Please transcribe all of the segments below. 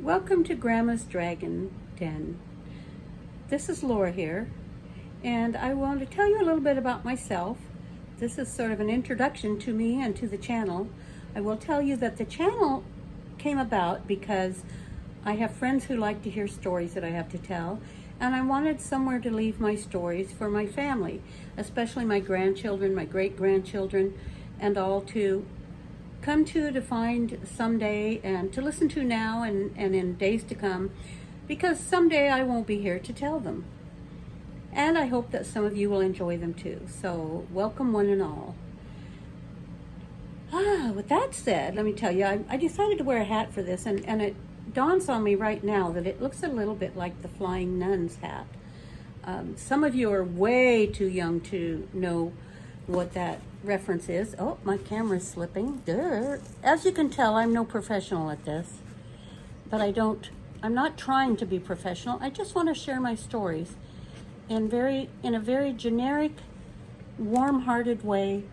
Welcome to Grandma's Dragon Den. This is Laura here, and I want to tell you a little bit about myself. This is sort of an introduction to me and to the channel. I will tell you that the channel came about because I have friends who like to hear stories that I have to tell, and I wanted somewhere to leave my stories for my family, especially my grandchildren, my great-grandchildren, and all to come to find someday and to listen to now and in days to come, because someday I won't be here to tell them. And I hope that some of you will enjoy them too. So welcome one and all. With that said, let me tell you, I decided to wear a hat for this, and it dawns on me right now that it looks a little bit like the Flying Nun's hat. Some of you are way too young to know what that reference is. Oh, my camera's slipping. Duh. As you can tell, I'm no professional at this, but I'm not trying to be professional. I just want to share my stories in a very generic, warm-hearted way.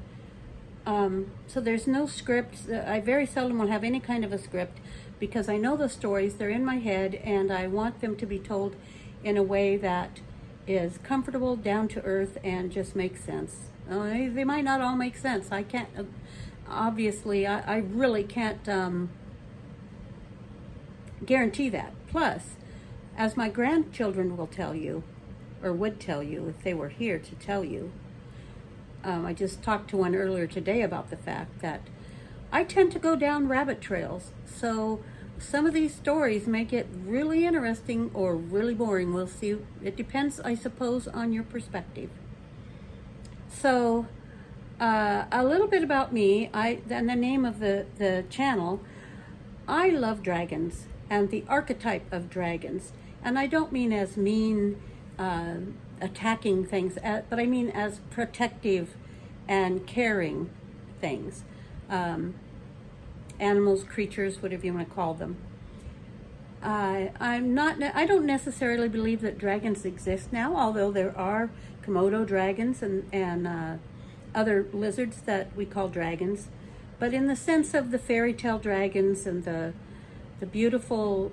So there's no script. I very seldom will have any kind of a script because I know the stories, they're in my head, and I want them to be told in a way that is comfortable, down to earth, and just makes sense. They might not all make sense. I can't, obviously, I really can't guarantee that. Plus, as my grandchildren will tell you, or would tell you if they were here to tell you, I just talked to one earlier today about the fact that I tend to go down rabbit trails. So some of these stories may get really interesting or really boring. We'll see. It depends, I suppose, on your perspective. So, a little bit about me, and the name of the channel. I love dragons and the archetype of dragons. And I don't mean as mean, attacking things, but I mean as protective and caring things. Animals, creatures, whatever you want to call them. I don't necessarily believe that dragons exist now, although there are Komodo dragons and other lizards that we call dragons. But in the sense of the fairy tale dragons and the beautiful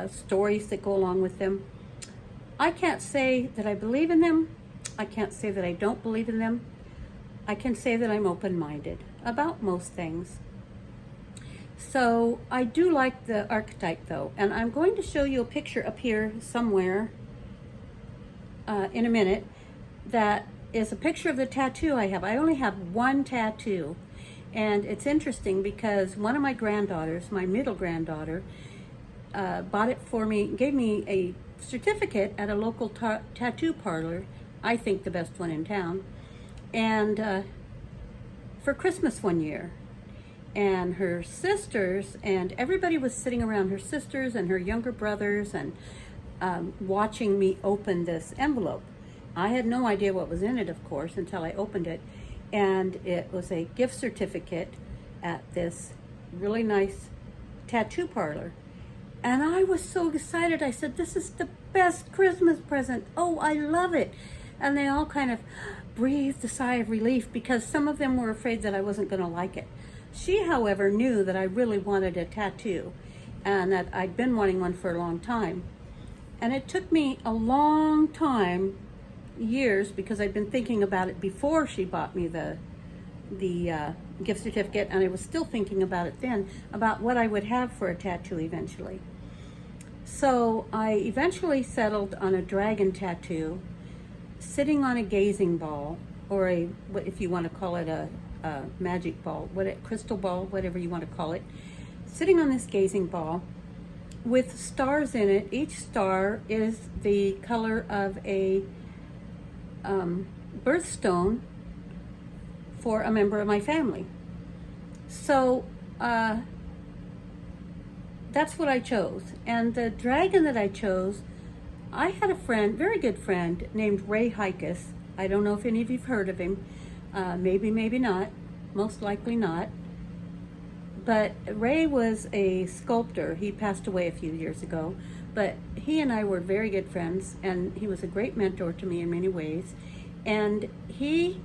stories that go along with them, I can't say that I believe in them. I can't say that I don't believe in them. I can say that I'm open-minded about most things. So I do like the archetype though, and I'm going to show you a picture up here somewhere in a minute that is a picture of the tattoo I have. I only have one tattoo, and it's interesting because one of my granddaughters, my middle granddaughter, bought it for me, gave me a certificate at a local tattoo parlor, I think the best one in town, and for Christmas one year. And her sisters and everybody was sitting around, her sisters and her younger brothers, and watching me open this envelope. I had no idea what was in it, of course, until I opened it. And it was a gift certificate at this really nice tattoo parlor. And I was so excited. I said, "This is the best Christmas present. Oh, I love it." And they all kind of breathed a sigh of relief because some of them were afraid that I wasn't going to like it. She, however, knew that I really wanted a tattoo and that I'd been wanting one for a long time. And it took me a long time, years, because I'd been thinking about it before she bought me the gift certificate, and I was still thinking about it then, about what I would have for a tattoo eventually. So I eventually settled on a dragon tattoo, sitting on a gazing ball, or if you want to call it a magic ball, crystal ball, whatever you want to call it, sitting on this gazing ball with stars in it. Each star is the color of a birthstone for a member of my family. So that's what I chose. And the dragon that I chose, I had a friend, very good friend, named Ray Hikus. I don't know if any of you've heard of him. Maybe, maybe not. Most likely not. But Ray was a sculptor. He passed away a few years ago. But he and I were very good friends, and he was a great mentor to me in many ways. And he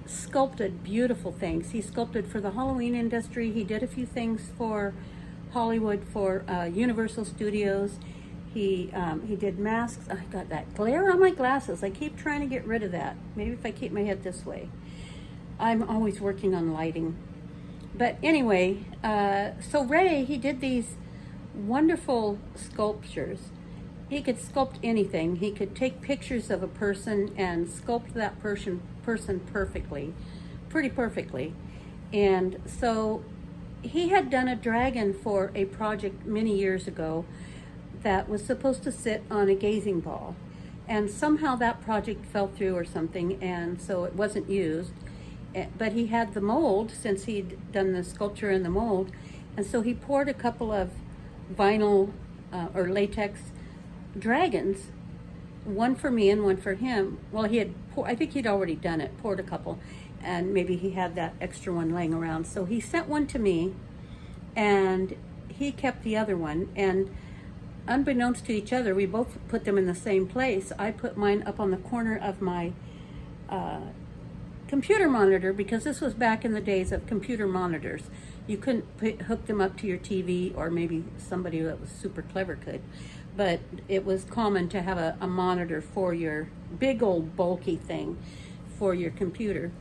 sculpted beautiful things. He sculpted for the Halloween industry. He did a few things for Hollywood for Universal Studios. He did masks. I got that glare on my glasses. I keep trying to get rid of that. Maybe if I keep my head this way. I'm always working on lighting. But anyway, so Ray, he did these wonderful sculptures. He could sculpt anything. He could take pictures of a person and sculpt that person perfectly, pretty perfectly. And so he had done a dragon for a project many years ago that was supposed to sit on a gazing ball. And somehow that project fell through or something, and so it wasn't used. But he had the mold, since he'd done the sculpture in the mold, and so he poured a couple of vinyl or latex dragons, one for me and one for him. Well, I think he'd already done it, poured a couple, and maybe he had that extra one laying around. So he sent one to me, and he kept the other one. And unbeknownst to each other, we both put them in the same place. I put mine up on the corner of my computer monitor, because this was back in the days of computer monitors. You couldn't hook them up to your TV, or maybe somebody that was super clever could, but it was common to have a monitor for your big old bulky thing for your computer,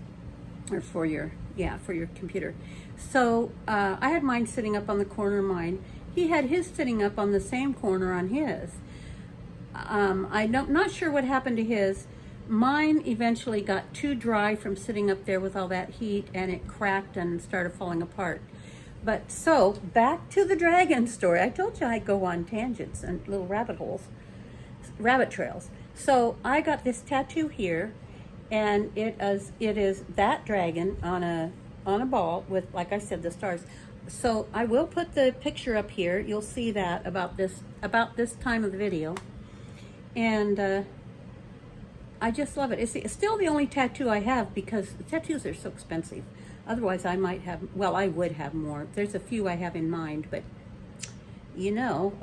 or for your computer. So I had mine sitting up on the corner of mine. He had his sitting up on the same corner on his. I'm not sure what happened to his. Mine eventually got too dry from sitting up there with all that heat, and it cracked and started falling apart. But so, back to the dragon story. I told you I'd go on tangents and little rabbit trails. So I got this tattoo here, and it is that dragon on a ball with, like I said, the stars. So I will put the picture up here. You'll see that about this time of the video. And I just love it. It's still the only tattoo I have, because tattoos are so expensive. Otherwise, I would have more. There's a few I have in mind, but you know,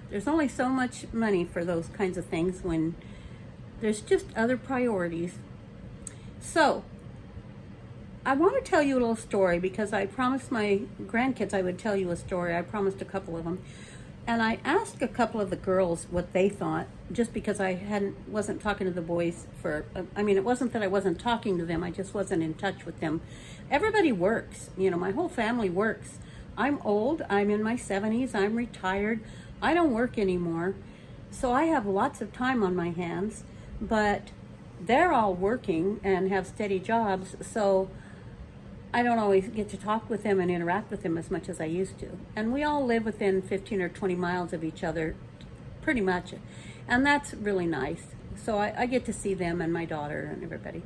there's only so much money for those kinds of things when there's just other priorities. So, I want to tell you a little story, because I promised my grandkids I would tell you a story. I promised a couple of them. And I asked a couple of the girls what they thought, just because I wasn't talking to the boys it wasn't that I wasn't talking to them, I just wasn't in touch with them. Everybody works, my whole family works. I'm old, I'm in my 70s, I'm retired, I don't work anymore. So I have lots of time on my hands, but they're all working and have steady jobs, so I don't always get to talk with them and interact with them as much as I used to. And we all live within 15 or 20 miles of each other, pretty much. And that's really nice. So I get to see them and my daughter and everybody.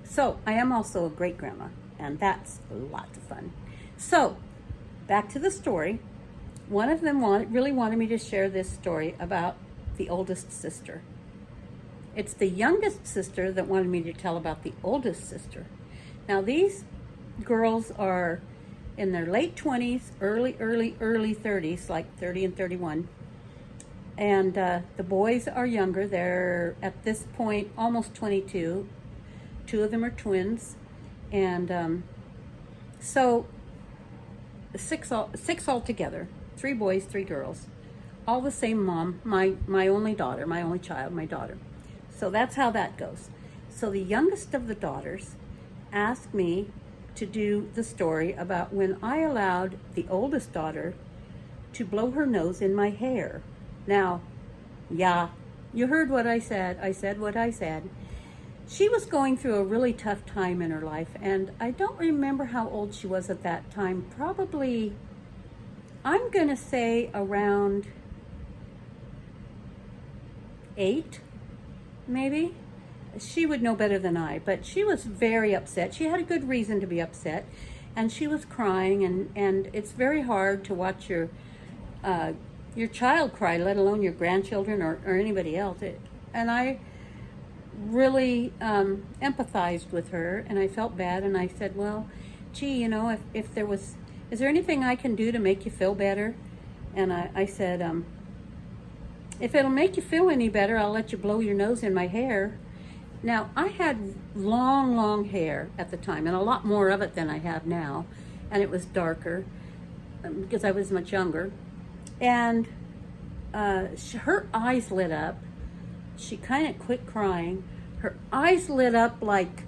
So I am also a great grandma, and that's lots of fun. So back to the story. One of them really wanted me to share this story about the oldest sister. It's the youngest sister that wanted me to tell about the oldest sister. Now these girls are in their late 20s, early 30s, like 30 and 31. And the boys are younger. They're, at this point, almost 22. Two of them are twins. And so six altogether. 3 boys, 3 girls. All the same mom, my only daughter, my only child, my daughter. So that's how that goes. So the youngest of the daughters asked me to do the story about when I allowed the oldest daughter to blow her nose in my hair. Now, yeah, you heard what I said. I said what I said. She was going through a really tough time in her life, and I don't remember how old she was at that time. Probably, I'm going to say around 8, maybe. She would know better than I, but she was very upset. She had a good reason to be upset, and she was crying, and it's very hard to watch your child cry, let alone your grandchildren or anybody else. And I really empathized with her, and I felt bad, and I said, well, gee, if there was, is there anything I can do to make you feel better? And I said, if it'll make you feel any better, I'll let you blow your nose in my hair. Now, I had long hair at the time, and a lot more of it than I have now, and it was darker. because I was much younger. And her eyes lit up. She kind of quit crying. Her eyes lit up like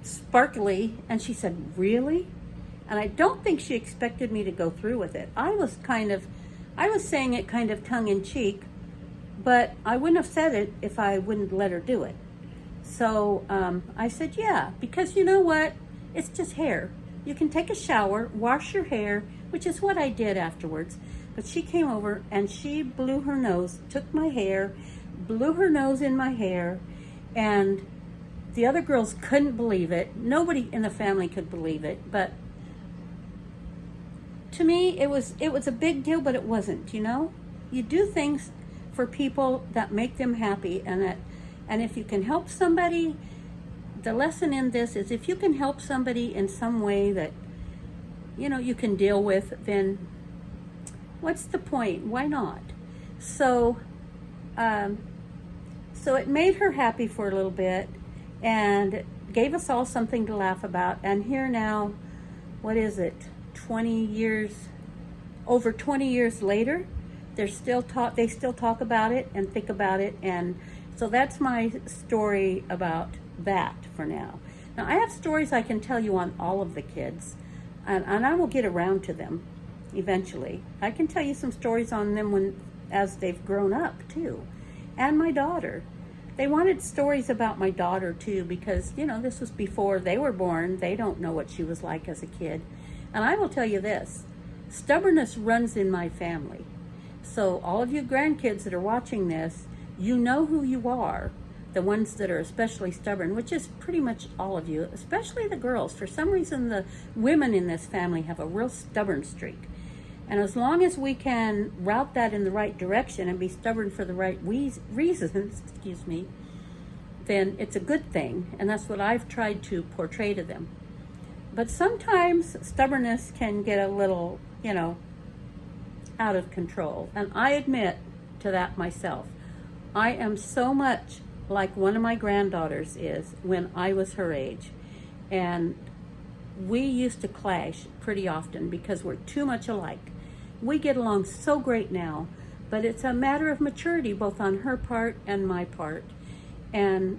sparkly, and she said, "Really?" And I don't think she expected me to go through with it. I was saying it kind of tongue in cheek, but I wouldn't have said it if I wouldn't let her do it. So I said, yeah, because you know what? It's just hair. You can take a shower, wash your hair, which is what I did afterwards. But she came over and she blew her nose, took my hair, blew her nose in my hair, and the other girls couldn't believe it. Nobody in the family could believe it, but to me, it was a big deal, but it wasn't, you know? You do things for people that make them happy, and if you can help somebody, the lesson in this is if you can help somebody in some way that, you know, you can deal with, then what's the point? Why not? So it made her happy for a little bit and gave us all something to laugh about. And here now, what is it? Over 20 years later, they still talk about it and think about it. And so that's my story about that for now. Now I have stories I can tell you on all of the kids, and I will get around to them eventually. I can tell you some stories on them as they've grown up too. And my daughter. They wanted stories about my daughter too, because, you know, this was before they were born. They don't know what she was like as a kid. And I will tell you this, stubbornness runs in my family. So all of you grandkids that are watching this, you know who you are, the ones that are especially stubborn, which is pretty much all of you, especially the girls. For some reason, the women in this family have a real stubborn streak. And as long as we can route that in the right direction and be stubborn for the right reasons, then it's a good thing. And that's what I've tried to portray to them. But sometimes stubbornness can get a little, you know, out of control. And I admit to that myself. I am so much like one of my granddaughters is when I was her age. And we used to clash pretty often because we're too much alike. We get along so great now, but it's a matter of maturity, both on her part and my part. And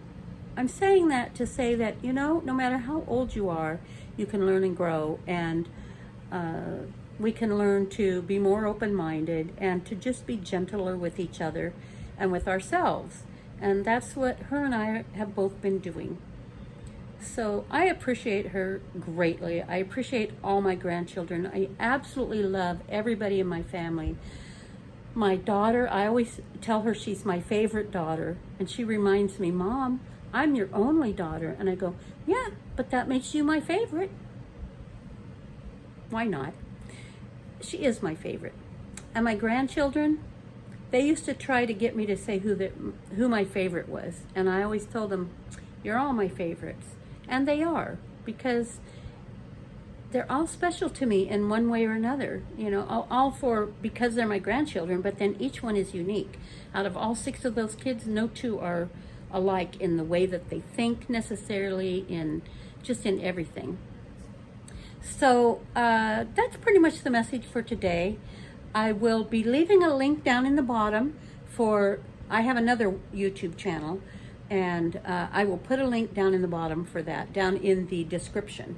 I'm saying that to say that, you know, no matter how old you are, you can learn and grow, and we can learn to be more open-minded and to just be gentler with each other and with ourselves. And that's what her and I have both been doing. So I appreciate her greatly. I appreciate all my grandchildren. I absolutely love everybody in my family. My daughter, I always tell her she's my favorite daughter, and she reminds me, "Mom, I'm your only daughter." And I go, "Yeah, but that makes you my favorite." Why not? She is my favorite. And my grandchildren, they used to try to get me to say who my favorite was. And I always told them, "You're all my favorites." And they are, because they're all special to me in one way or another. You know, because they're my grandchildren, but then each one is unique. Out of all 6 of those kids, no 2 are alike in the way that they think necessarily, in everything. So that's pretty much the message for today. I will be leaving a link down in the bottom I have another YouTube channel, and I will put a link down in the bottom for that, down in the description.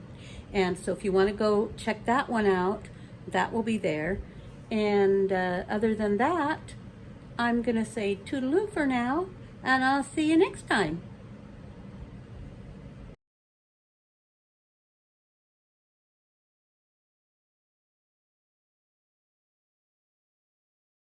And so if you want to go check that one out, that will be there. And other than that, I'm going to say toodaloo for now, and I'll see you next time.